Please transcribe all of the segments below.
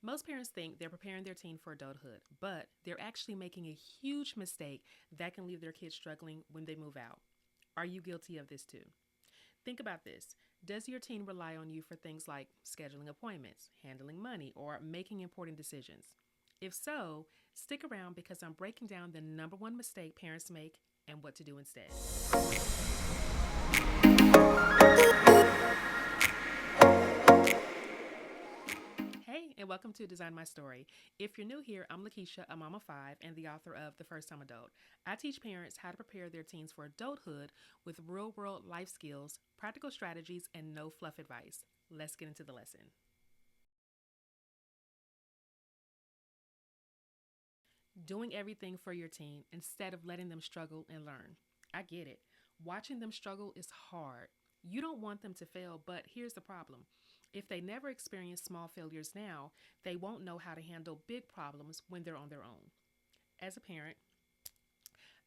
Most parents think they're preparing their teen for adulthood, but they're actually making a huge mistake that can leave their kids struggling when they move out. Are you guilty of this too? Think about this. Does your teen rely on you for things like scheduling appointments, handling money, or making important decisions? If so, stick around because I'm breaking down the number one mistake parents make and what to do instead. Hey, and welcome to Design My Story. If you're new here, I'm Lakeisha, a mom of five and the author of The First Time Adult. I teach parents how to prepare their teens for adulthood with real world life skills, practical strategies, and no fluff advice. Let's get into the lesson. Doing everything for your teen instead of letting them struggle and learn. I get it. Watching them struggle is hard. You don't want them to fail, but here's the problem. If they never experience small failures now, they won't know how to handle big problems when they're on their own. As a parent,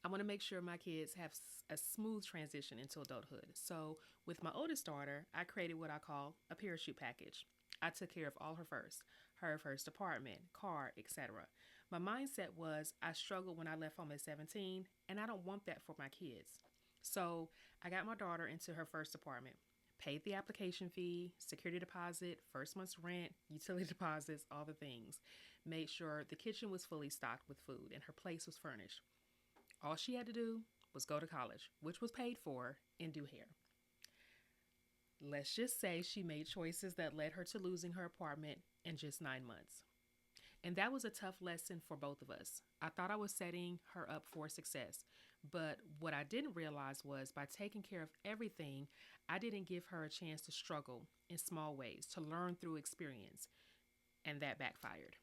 I want to make sure my kids have a smooth transition into adulthood. So, with my oldest daughter, I created what I call a parachute package. I took care of all her first apartment, car, etc. My mindset was I struggled when I left home at 17, and I don't want that for my kids. So, I got my daughter into her first apartment, paid the application fee, security deposit, first month's rent, utility deposits, all the things. Made sure the kitchen was fully stocked with food and her place was furnished. All she had to do was go to college, which was paid for, and do hair. Let's just say she made choices that led her to losing her apartment in just 9 months. And that was a tough lesson for both of us. I thought I was setting her up for success. But what I didn't realize was by taking care of everything, I didn't give her a chance to struggle in small ways, to learn through experience. And that backfired.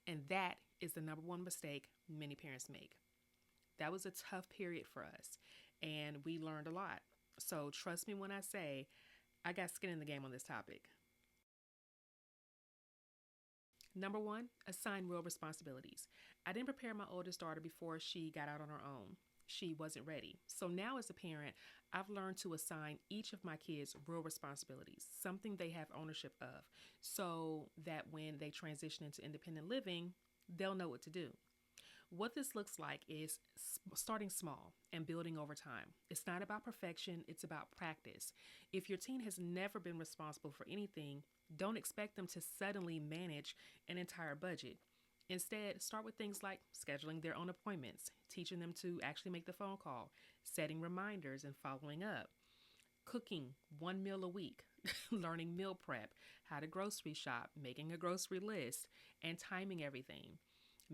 And that is the number one mistake many parents make. That was a tough period for us, and we learned a lot. So trust me when I say I got skin in the game on this topic. Number one, assign real responsibilities. I didn't prepare my oldest daughter before she got out on her own. She wasn't ready. So now, as a parent, I've learned to assign each of my kids real responsibilities, something they have ownership of, so that when they transition into independent living, they'll know what to do. What this looks like is starting small and building over time. It's not about perfection, it's about practice. If your teen has never been responsible for anything, don't expect them to suddenly manage an entire budget. Instead, start with things like scheduling their own appointments, teaching them to actually make the phone call, setting reminders, and following up. Cooking one meal a week, learning meal prep, how to grocery shop, making a grocery list, and timing everything.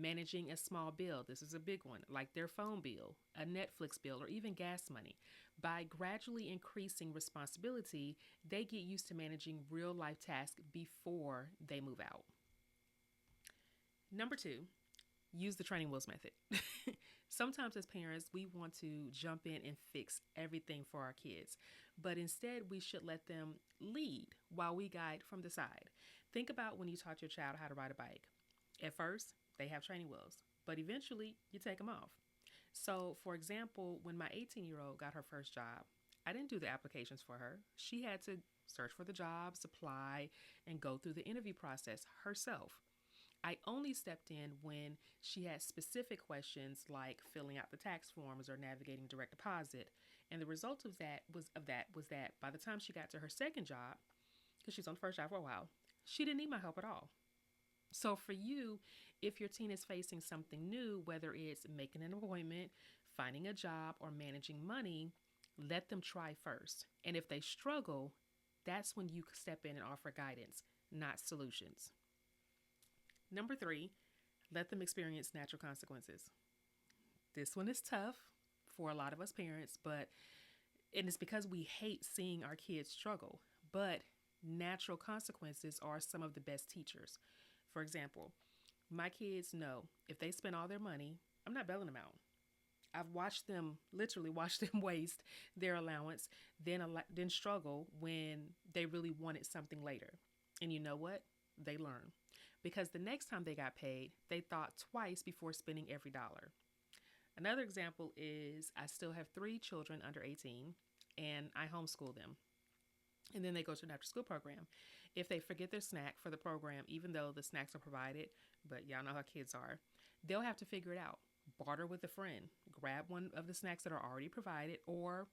Managing a small bill, this is a big one, like their phone bill, a Netflix bill, or even gas money. By gradually increasing responsibility, they get used to managing real life tasks before they move out. Number two, use the training wheels method. Sometimes, as parents, we want to jump in and fix everything for our kids, but instead, we should let them lead while we guide from the side. Think about when you taught your child how to ride a bike. At first, they have training wheels, but eventually, you take them off. So, for example, when my 18-year-old got her first job, I didn't do the applications for her. She had to search for the jobs, apply, and go through the interview process herself. I only stepped in when she had specific questions like filling out the tax forms or navigating direct deposit. And the result of that was that by the time she got to her second job, because she's on the first job for a while, she didn't need my help at all. So for you, if your teen is facing something new, whether it's making an appointment, finding a job, or managing money, let them try first. And if they struggle, that's when you step in and offer guidance, not solutions. Number three, let them experience natural consequences. This one is tough for a lot of us parents, but and it's because we hate seeing our kids struggle. But natural consequences are some of the best teachers. For example, my kids know if they spend all their money, I'm not bailing them out. I've watched them literally watch them waste their allowance, then struggle when they really wanted something later. And you know what? They learn because the next time they got paid, they thought twice before spending every dollar. Another example is I still have three children under 18 and I homeschool them. And then they go to an after school program. If they forget their snack for the program, even though the snacks are provided, but y'all know how kids are, they'll have to figure it out. Barter with a friend, grab one of the snacks that are already provided, or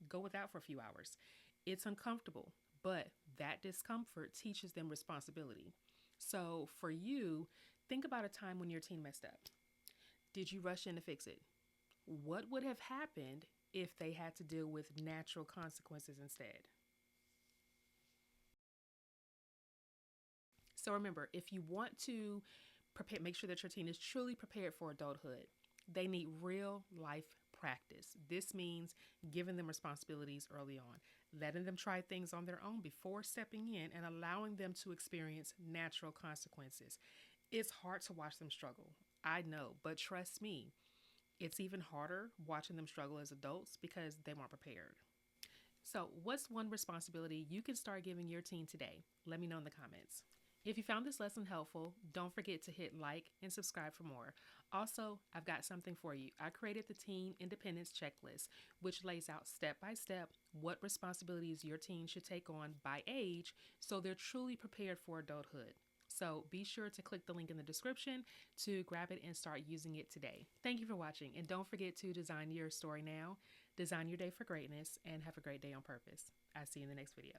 go without for a few hours. It's uncomfortable, but that discomfort teaches them responsibility. So for you, think about a time when your teen messed up. Did you rush in to fix it? What would have happened if they had to deal with natural consequences instead? So remember, if you want to prepare, make sure that your teen is truly prepared for adulthood, they need real life practice. This means giving them responsibilities early on, letting them try things on their own before stepping in, and allowing them to experience natural consequences. It's hard to watch them struggle. I know, but trust me, it's even harder watching them struggle as adults because they weren't prepared. So, what's one responsibility you can start giving your teen today? Let me know in the comments. If you found this lesson helpful, don't forget to hit like and subscribe for more. Also, I've got something for you. I created the Teen Independence Checklist, which lays out step by step what responsibilities your teen should take on by age so they're truly prepared for adulthood. So be sure to click the link in the description to grab it and start using it today. Thank you for watching, and don't forget to design your story now, design your day for greatness, and have a great day on purpose. I'll see you in the next video.